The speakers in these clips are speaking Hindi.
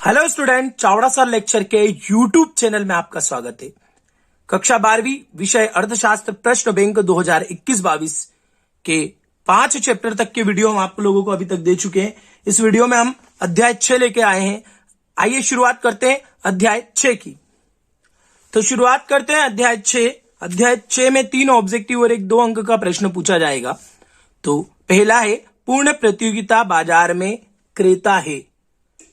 Hello student, Chavda sir lecture के यूट्यूब चैनल में आपका स्वागत है। कक्षा 12वीं विषय अर्थशास्त्र प्रश्न बैंक 2021-22 के 5 चैप्टर तक के वीडियो हम आप लोगों को अभी तक दे चुके हैं। इस वीडियो में हम अध्याय 6 लेके आए हैं। आइए शुरुआत करते हैं अध्याय 6 की। तो शुरुआत करते हैं अध्याय 6। अध्याय 6 में 3 ऑब्जेक्टिव और एक 2 अंक का प्रश्न पूछा जाएगा। तो पहला है, पूर्ण प्रतियोगिता बाजार में क्रेता है।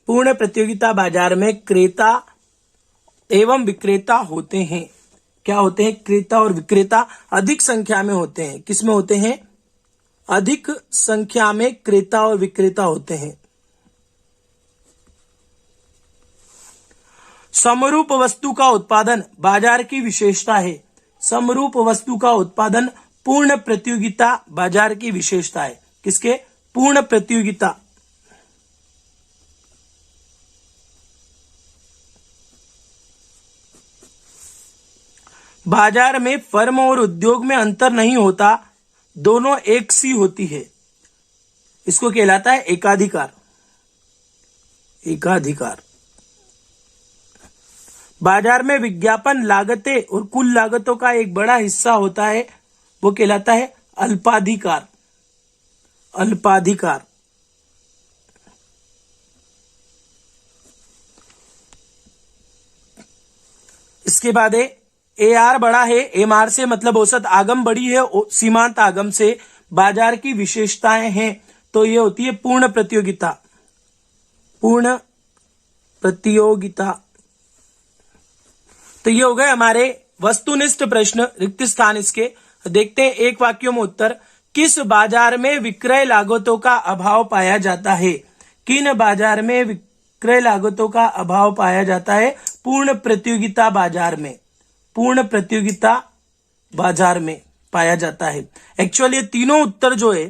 पूर्ण प्रतियोगिता बाजार में क्रेता एवं विक्रेता होते हैं। क्या होते हैं? क्रेता और विक्रेता अधिक संख्या में होते हैं। किसमें होते हैं? अधिक संख्या में क्रेता और विक्रेता होते हैं। समरूप वस्तु का उत्पादन बाजार की विशेषता है। समरूप वस्तु का उत्पादन पूर्ण प्रतियोगिता बाजार की विशेषता है। किसके? पूर्ण प्रतियोगिता। बाजार में फर्म और उद्योग में अंतर नहीं होता, दोनों एक सी होती है। इसको कहलाता है एकाधिकार। एकाधिकार। बाजार में विज्ञापन लागतें और कुल लागतों का एक बड़ा हिस्सा होता है, वो कहलाता है अल्पाधिकार। अल्पाधिकार। इसके बाद है AR बड़ा है। MR से मतलब औसत आगम बड़ी है, सीमांत आगम से बाजार की विशेषताएं हैं। तो ये होती है पूर्ण प्रतियोगिता। पूर्ण प्रतियोगिता। तो ये हो गए हमारे वस्तुनिष्ठ प्रश्न, रिक्त स्थान इसके। देखते हैं एक वाक्यों में उत्तर। किस बाजार में विक्रय लागतों का अभाव पाया जाता है? किन बाजार में विक्रय लागतों का अभाव पाया जाता है? पूर्ण प्रतियोगिता बाजार में। पूर्ण प्रतियोगिता बाजार में पाया जाता है। एक्चुअली ये तीनों उत्तर जो है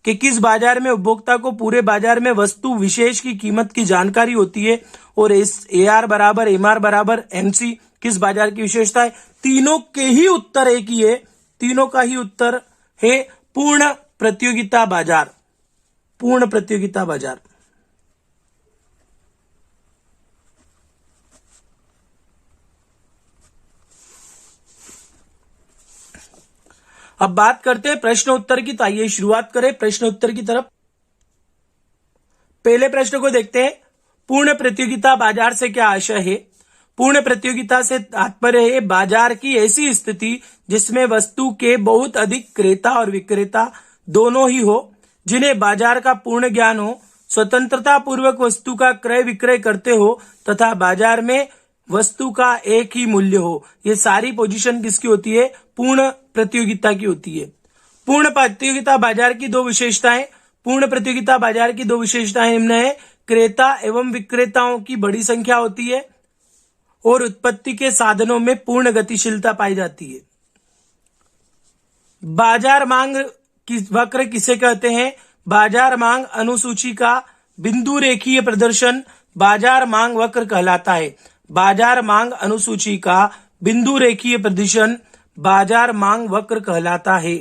कि किस बाजार में उपभोक्ता को पूरे बाजार में वस्तु विशेष की कीमत की जानकारी होती है, और इस AR बराबर MR बराबर MC किस बाजार की विशेषता है, तीनों के ही उत्तर एक ही है। तीनों का ही उत्तर है पूर्ण प्रतियोगिता बाजार। पूर्ण प्रतियोगिता बाजार। अब बात करते हैं प्रश्न उत्तर की। तो आइए शुरुआत करें प्रश्न उत्तर की तरफ। पहले प्रश्न को देखते हैं। पूर्ण प्रतियोगिता बाजार से क्या आशय है? पूर्ण प्रतियोगिता से तात्पर्य है बाजार की ऐसी स्थिति जिसमें वस्तु के बहुत अधिक क्रेता और विक्रेता दोनों ही हो, जिन्हें बाजार का पूर्ण ज्ञान हो, स्वतंत्रता पूर्वक वस्तु का क्रय विक्रय करते हो तथा बाजार में वस्तु का एक ही मूल्य हो। ये सारी पोजीशन किसकी होती है? पूर्ण प्रतियोगिता की होती है। पूर्ण प्रतियोगिता बाजार की 2 विशेषताएं। पूर्ण प्रतियोगिता बाजार की 2 विशेषताएं निम्न है। क्रेता एवं विक्रेताओं की बड़ी संख्या होती है और उत्पत्ति के साधनों में पूर्ण गतिशीलता पाई जाती है। बाजार मांग की वक्र किसे कहते हैं? बाजार मांग अनुसूची का बिंदु रेखीय प्रदर्शन बाजार मांग वक्र कहलाता है। बाजार मांग अनुसूची का बिंदु रेखीय प्रदर्शन बाजार मांग वक्र कहलाता है।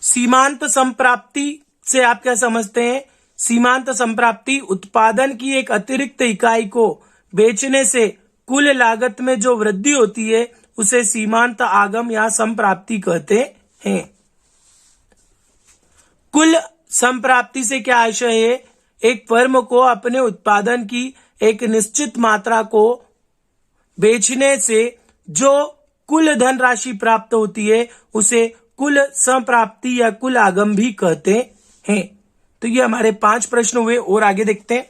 सीमांत संप्राप्ति से आप क्या समझते हैं? सीमांत संप्राप्ति उत्पादन की एक अतिरिक्त इकाई को बेचने से कुल लागत में जो वृद्धि होती है उसे सीमांत आगम या संप्राप्ति कहते हैं। कुल संप्राप्ति से क्या आशय है? एक फर्म को अपने उत्पादन की एक निश्चित मात्रा को बेचने से जो कुल धनराशि प्राप्त होती है उसे कुल संप्राप्ति या कुल आगम भी कहते हैं। तो ये हमारे 5 प्रश्न हुए और आगे देखते हैं।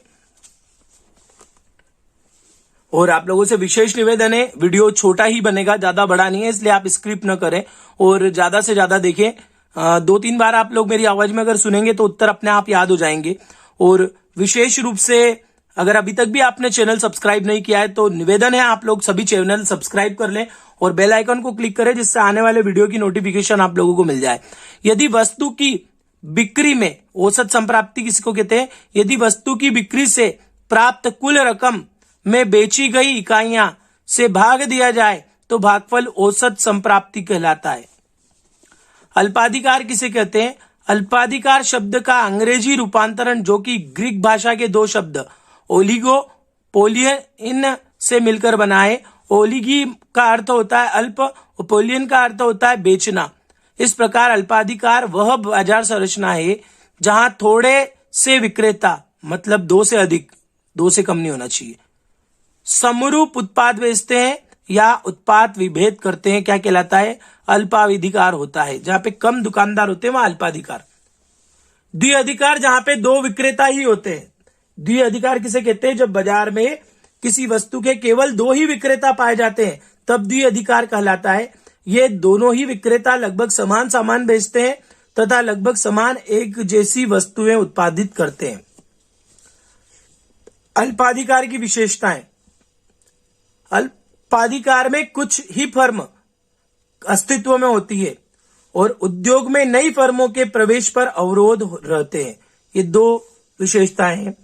और आप लोगों से विशेष निवेदन है, वीडियो छोटा ही बनेगा, ज्यादा बड़ा नहीं है, इसलिए आप स्क्रिप्ट न करें और ज्यादा से ज्यादा देखें। 2-3 बार आप लोग मेरी आवाज में अगर सुनेंगे तो उत्तर अपने आप याद हो जाएंगे। और विशेष रूप से अगर अभी तक भी आपने चैनल सब्सक्राइब नहीं किया है तो निवेदन है आप लोग सभी चैनल सब्सक्राइब कर लें और बेल आइकन को क्लिक करें, जिससे आने वाले वीडियो की नोटिफिकेशन आप लोगों को मिल जाए। यदि वस्तु की बिक्री में औसत संप्राप्ति किसको कहते हैं? यदि वस्तु की बिक्री से प्राप्त कुल रकम में बेची गई इकाइयां से भाग दिया जाए तो भागफल औसत संप्राप्ति कहलाता है। अल्पाधिकार किसे कहते हैं? अल्पाधिकार शब्द का अंग्रेजी रूपांतरण जो कि ग्रीक भाषा के दो शब्द ओलिगो पोलियन से मिलकर बना है। ओलिगी का अर्थ होता है अल्प और पोलियन का अर्थ होता है बेचना। इस प्रकार अल्पाधिकार वह बाजार संरचना है जहां थोड़े से विक्रेता, मतलब दो से अधिक, दो से कम नहीं होना चाहिए, समरूप उत्पाद बेचते हैं या उत्पाद विभेद करते हैं, क्या कहलाता है? अल्पाधिकार होता है। जहां पे कम दुकानदार होते हैं वहां अल्पाधिकार। द्विअधिकार जहां पे दो विक्रेता ही होते हैं। द्विअधिकार किसे कहते हैं? जब बाजार में किसी वस्तु के केवल दो ही विक्रेता पाए जाते हैं तब द्विअधिकार कहलाता है। ये दोनों ही विक्रेता लगभग समान सामान बेचते हैं तथा लगभग समान एक जैसी वस्तुएं उत्पादित करते हैं। अल्पाधिकार की विशेषताएं। अल्पाधिकार में कुछ ही फर्म अस्तित्व में होती है और उद्योग में नई फर्मों के प्रवेश पर अवरोध रहते हैं। ये दो विशेषताएं हैं।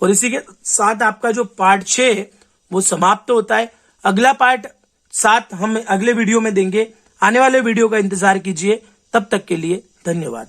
और इसी के साथ आपका जो पार्ट 6 वो समाप्त होता है। अगला पार्ट 7 हम अगले वीडियो में देंगे। आने वाले वीडियो का इंतजार कीजिए। तब तक के लिए धन्यवाद।